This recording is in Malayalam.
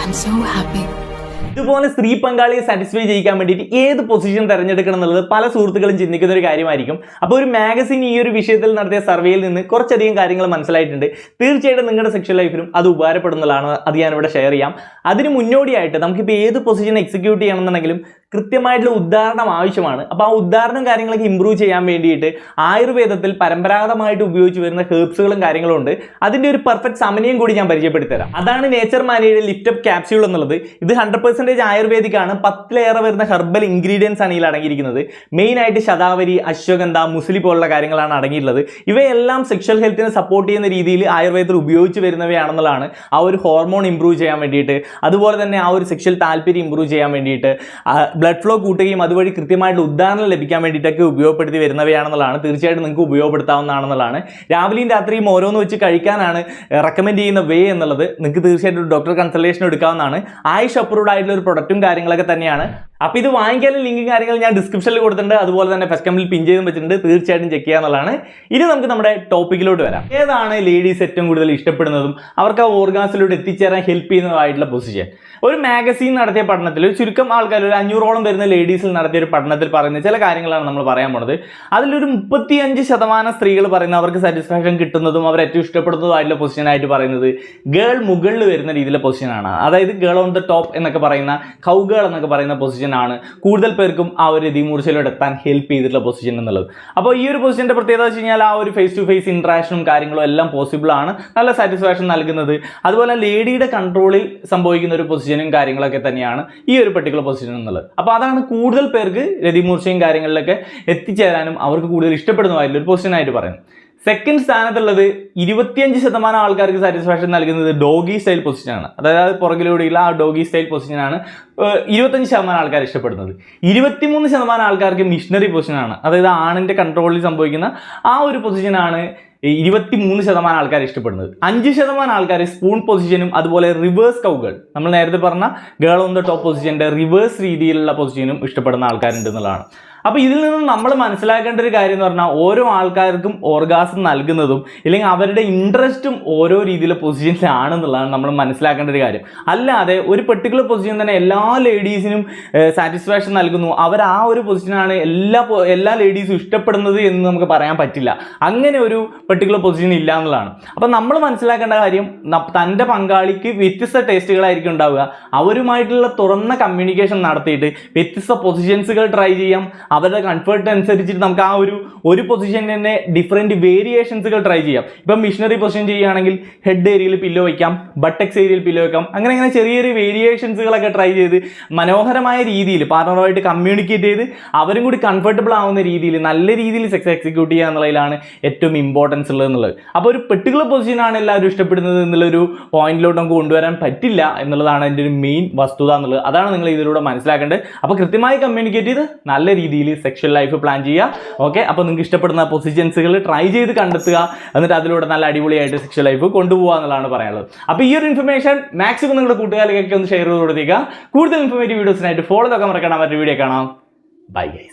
I'm so happy. ഇതുപോലെ സ്ത്രീ പങ്കാളിയെ സാറ്റിസ്ഫൈ ചെയ്യിക്കാൻ വേണ്ടിയിട്ട് ഏത് പൊസിഷൻ തിരഞ്ഞെടുക്കണം എന്നുള്ളത് പല സുഹൃത്തുക്കളും ചിന്തിക്കുന്ന ഒരു കാര്യമായിരിക്കും. അപ്പോൾ ഒരു മാഗസിൻ ഈ ഒരു വിഷയത്തിൽ നടത്തിയ സർവേയിൽ നിന്ന് കുറച്ചധികം കാര്യങ്ങൾ മനസ്സിലായിട്ടുണ്ട്. തീർച്ചയായിട്ടും നിങ്ങളുടെ സെക്ഷൽ ലൈഫിലും അത് ഉപകാരപ്പെടുന്നതാണ്. അത് ഞാനിവിടെ ഷെയർ ചെയ്യാം. അതിന് മുന്നോടിയായിട്ട് നമുക്കിപ്പോൾ ഏത് പൊസിഷൻ എക്സിക്യൂട്ട് ചെയ്യണമെന്നുണ്ടെങ്കിലും കൃത്യമായിട്ടുള്ള ഉദാഹരണം ആവശ്യമാണ്. അപ്പോൾ ആ ഉദാഹരണം കാര്യങ്ങളൊക്കെ ഇമ്പ്രൂവ് ചെയ്യാൻ വേണ്ടിയിട്ട് ആയുർവേദത്തിൽ പരമ്പരാഗതമായിട്ട് ഉപയോഗിച്ച് വരുന്ന ഹെർബ്സുകളും കാര്യങ്ങളും ഉണ്ട്. അതിൻ്റെ ഒരു പെർഫെക്റ്റ് സമന്വയം കൂടി ഞാൻ പരിചയപ്പെടുത്തി തരാം. അതാണ് നേച്ചർ മാനിയുടെ ലിഫ്റ്റപ്പ് ക്യാപ്സ്യൂൾ എന്നുള്ളത്. ഇത് 100% ആയുർവേദിക്കാണ്. 10 വരുന്ന ഹെർബൽ ഇൻഗ്രീഡിയൻസ് ആണ് ഇതിൽ അടങ്ങിയിരിക്കുന്നത്. മെയിനായിട്ട് ശതാവരി, അശ്വഗന്ധ, മുസ്ലി പോലുള്ള കാര്യങ്ങളാണ് അടങ്ങിയിട്ടുള്ളത്. ഇവയെല്ലാം സെക്ഷൽ ഹെൽത്തിനെ സപ്പോർട്ട് ചെയ്യുന്ന രീതിയിൽ ആയുർവേദത്തിൽ ഉപയോഗിച്ച് വരുന്നവയാണെന്നുള്ളതാണ്. ആ ഒരു ഹോർമോൺ ഇമ്പ്രൂവ് ചെയ്യാൻ വേണ്ടിയിട്ട്, അതുപോലെ തന്നെ ആ ഒരു സെക്ഷൽ താല്പര്യം ഇമ്പ്രൂവ് ചെയ്യാൻ വേണ്ടിയിട്ട്, ബ്ലഡ് ഫ്ലോ കൂട്ടുകയും അതുവഴി കൃത്യമായിട്ടുള്ള ഉദാഹരണം ലഭിക്കാൻ വേണ്ടിയിട്ടൊക്കെ ഉപയോഗപ്പെടുത്തി വരുന്നവയാണെന്നുള്ളതാണ്. തീർച്ചയായിട്ടും നിങ്ങൾക്ക് ഉപയോഗപ്പെടുത്താവുന്നതാണെന്നുള്ളതാണ്. രാവിലെയും രാത്രിയും ഓരോന്ന് വെച്ച് കഴിക്കാനാണ് റെക്കമെൻഡ് ചെയ്യുന്ന വേ എന്നുള്ളത്. നിങ്ങൾക്ക് തീർച്ചയായിട്ടും ഡോക്ടർ കൺസൾട്ടേഷൻ എടുക്കാവുന്നതാണ്. ആയുഷ് അപ്രൂവ്ഡ് ആയിട്ടുള്ള ഒരു പ്രൊഡക്റ്റും കാര്യങ്ങളൊക്കെ തന്നെയാണ്. അപ്പോൾ ഇത് വാങ്ങിക്കാനും ലിങ്കും കാര്യങ്ങൾ ഞാൻ ഡിസ്ക്രിപ്ഷനിൽ കൊടുത്തിട്ടുണ്ട്. അതുപോലെ തന്നെ ഫസ്റ്റ് കമ്മിൽ പിൻ ചെയ്തും വെച്ചിട്ടുണ്ട്. തീർച്ചയായിട്ടും ചെക്ക് ചെയ്യാന്നുള്ളതാണ്. ഇനി നമുക്ക് നമ്മുടെ ടോപ്പിക്കിലോട്ട് വരാം. ഏതാണ് ലേഡീസ് ഏറ്റവും കൂടുതൽ ഇഷ്ടപ്പെടുന്നതും അവർക്ക് ആ ഓർഗാസിലൂടെ എത്തിച്ചേരാൻ ഹെൽപ്പ് ചെയ്യുന്നതായിട്ടുള്ള പൊസിഷൻ? ഒരു മാഗസീൻ നടത്തിയ പഠനത്തിൽ ഒരു ചുരുക്കം ആൾക്കാർ, ഒരു 500ഓളം വരുന്ന ലേഡീസിൽ നടത്തിയ ഒരു പഠനത്തിൽ പറയുന്ന ചില കാര്യങ്ങളാണ് നമ്മൾ പറയാൻ പോണത്. അതിലൊരു 35% സ്ത്രീകൾ പറയുന്ന അവർക്ക് സാറ്റിസ്ഫാക്ഷൻ കിട്ടുന്നതും അവർ ഏറ്റവും ഇഷ്ടപ്പെടുന്നതുമായിട്ടുള്ള പൊസിഷനായിട്ട് പറയുന്നത് ഗേൾ മുകളിൽ വരുന്ന രീതിയിലെ പൊസിഷനാണ്. അതായത് ഗേൾ ഓൺ ദ ടോപ്പ് എന്നൊക്കെ പറയുന്ന, കൗ ഗേൾ എന്നൊക്കെ പറയുന്ന പൊസിഷൻ ആണ് കൂടുതൽ പേർക്കും ആ ഒരു രതിമൂർച്ചയിലോട്ട് എത്താൻ ഹെൽപ്പ് ചെയ്തിട്ടുള്ള പൊസിഷൻ എന്നുള്ളത്. അപ്പോൾ ഈ ഒരു പൊസിഷന്റെ പ്രത്യേകത വെച്ച് കഴിഞ്ഞാൽ ആ ഒരു ഫേസ് ടു ഫേസ് ഇന്ററാക്ഷനും കാര്യങ്ങളും എല്ലാം പോസിബിൾ ആണ്. നല്ല സാറ്റിസ്ഫാക്ഷൻ നൽകുന്നത്. അതുപോലെ ലേഡിയുടെ കൺട്രോളിൽ സംഭവിക്കുന്ന ഒരു പൊസിഷനും കാര്യങ്ങളൊക്കെ തന്നെയാണ് ഈ ഒരു പെർട്ടിക്കുലർ പൊസിഷൻ എന്നുള്ളത്. അപ്പോൾ അതാണ് കൂടുതൽ പേർക്ക് രതിമൂർച്ചയും കാര്യങ്ങളിലൊക്കെ എത്തിച്ചേരാനും അവർക്ക് കൂടുതൽ ഇഷ്ടപ്പെടുന്നതായിട്ടുള്ള ഒരു പൊസിഷനായിട്ട് പറയുന്നത്. സെക്കൻഡ് സ്ഥാനത്തുള്ളത് 25% ആൾക്കാർക്ക് സാറ്റിസ്ഫാക്ഷൻ നൽകുന്നത് ഡോഗി സ്റ്റൈൽ പൊസിഷനാണ്. അതായത് പുറകിലൂടെയുള്ള ആ ഡോഗി സ്റ്റൈൽ പൊസിഷനാണ് 25% ആൾക്കാർ ഇഷ്ടപ്പെടുന്നത്. 23% ആൾക്കാർക്ക് മിഷണറി പൊസിഷനാണ്. അതായത് ആണിൻ്റെ കൺട്രോളിൽ സംഭവിക്കുന്ന ആ ഒരു പൊസിഷനാണ് 23% ആൾക്കാർ ഇഷ്ടപ്പെടുന്നത്. 5% ആൾക്കാർ സ്പൂൺ പൊസിഷനും അതുപോലെ റിവേഴ്സ് കൗകൾ, നമ്മൾ നേരത്തെ പറഞ്ഞ ഗേൾ ഓൺ ദ ടോപ്പ് പൊസിഷൻ്റെ റിവേഴ്സ് രീതിയിലുള്ള പൊസിഷനും ഇഷ്ടപ്പെടുന്ന ആൾക്കാരുണ്ട് എന്നുള്ളതാണ്. അപ്പോൾ ഇതിൽ നിന്ന് നമ്മൾ മനസ്സിലാക്കേണ്ട ഒരു കാര്യം എന്ന് പറഞ്ഞാൽ ഓരോ ആൾക്കാർക്കും ഓർഗാസം നൽകുന്നതും ഇല്ലെങ്കിൽ അവരുടെ ഇൻട്രസ്റ്റും ഓരോ രീതിയിലെ പൊസിഷനിലാണെന്നുള്ളതാണ് നമ്മൾ മനസ്സിലാക്കേണ്ട ഒരു കാര്യം. അല്ലാതെ ഒരു പെർട്ടിക്കുലർ പൊസിഷൻ തന്നെ എല്ലാ ലേഡീസിനും സാറ്റിസ്ഫാക്ഷൻ നൽകുന്നു, അവർ ആ ഒരു പൊസിഷനാണ് എല്ലാ ലേഡീസും ഇഷ്ടപ്പെടുന്നത് എന്ന് നമുക്ക് പറയാൻ പറ്റില്ല. അങ്ങനെ ഒരു പെർട്ടിക്കുലർ പൊസിഷൻ ഇല്ല എന്നുള്ളതാണ്. അപ്പം നമ്മൾ മനസ്സിലാക്കേണ്ട കാര്യം തൻ്റെ പങ്കാളിക്ക് വ്യത്യസ്ത ടേസ്റ്റുകളായിരിക്കും ഉണ്ടാവുക. അവരുമായിട്ടുള്ള തുറന്ന കമ്മ്യൂണിക്കേഷൻ നടത്തിയിട്ട് വ്യത്യസ്ത പൊസിഷൻസുകൾ ട്രൈ ചെയ്യാം. അവരുടെ കംഫർട്ട് അനുസരിച്ചിട്ട് നമുക്ക് ആ ഒരു പൊസിഷൻ തന്നെ ഡിഫറെൻറ്റ് വേരിയേഷൻസുകൾ ട്രൈ ചെയ്യാം. ഇപ്പം മിഷണറി പൊസിഷൻ ചെയ്യുകയാണെങ്കിൽ ഹെഡ് ഏരിയയിൽ പില്ലോ വയ്ക്കാം, ബട്ടക്സ് ഏരിയയിൽ പില്ലോ വയ്ക്കാം. അങ്ങനെ ചെറിയ ചെറിയ വേരിയേഷൻസുകളൊക്കെ ട്രൈ ചെയ്ത് മനോഹരമായ രീതിയിൽ പാർട്ണറുമായിട്ട് കമ്മ്യൂണിക്കേറ്റ് ചെയ്ത് അവരും കൂടി കംഫർട്ടബിൾ ആവുന്ന രീതിയിൽ നല്ല രീതിയിൽ സെക്സ് എക്സിക്യൂട്ട് ചെയ്യുക എന്നുള്ളതിലാണ് ഏറ്റവും ഇമ്പോർട്ടൻസ് ഉള്ളത് എന്നുള്ളത്. അപ്പോൾ ഒരു പെർട്ടിക്കുലർ പൊസിഷനാണ് എല്ലാവരും ഇഷ്ടപ്പെടുന്നത് എന്നുള്ളൊരു പോയിന്റിലോട്ട് നമുക്ക് കൊണ്ടുവരാൻ പറ്റില്ല എന്നുള്ളതാണ് എൻ്റെ ഒരു മെയിൻ വസ്തുത എന്നുള്ളത്. അതാണ് നിങ്ങൾ ഇതിലൂടെ മനസ്സിലാക്കേണ്ടത്. അപ്പോൾ കൃത്യമായി കമ്മ്യൂണിക്കേറ്റ് ചെയ്ത് നല്ല രീതിയിൽ സെക്ഷൽ ലൈഫ് പ്ലാൻ ചെയ്യുക. ഓക്കെ, അപ്പോൾ നിങ്ങൾക്ക് ഇഷ്ടപ്പെടുന്ന പൊസിഷൻസുകൾ ട്രൈ ചെയ്ത് കണ്ടെത്തുക. എന്നിട്ട് അതിലൂടെ നല്ല അടിപൊളിയായിട്ട് സെക്ഷൽ ലൈഫ് കൊണ്ടുപോകുക എന്നുള്ളതാണ് പറയാനുള്ളത്. അപ്പോൾ ഈ ഒരു ഇൻഫർമേഷൻ മാക്സിമം നിങ്ങളുടെ കൂട്ടുകാരിലേക്കൊക്കെ ഒന്ന് ഷെയർ ചെയ്ത് കൊടുക്കുക. കൂടുതൽ ഇൻഫോർമേറ്റീവ് വീഡിയോസിനായിട്ട് ഫോളോ നോക്കാൻ മറക്കണം. മറ്റൊരു വീഡിയോ കാണാം. Bye guys.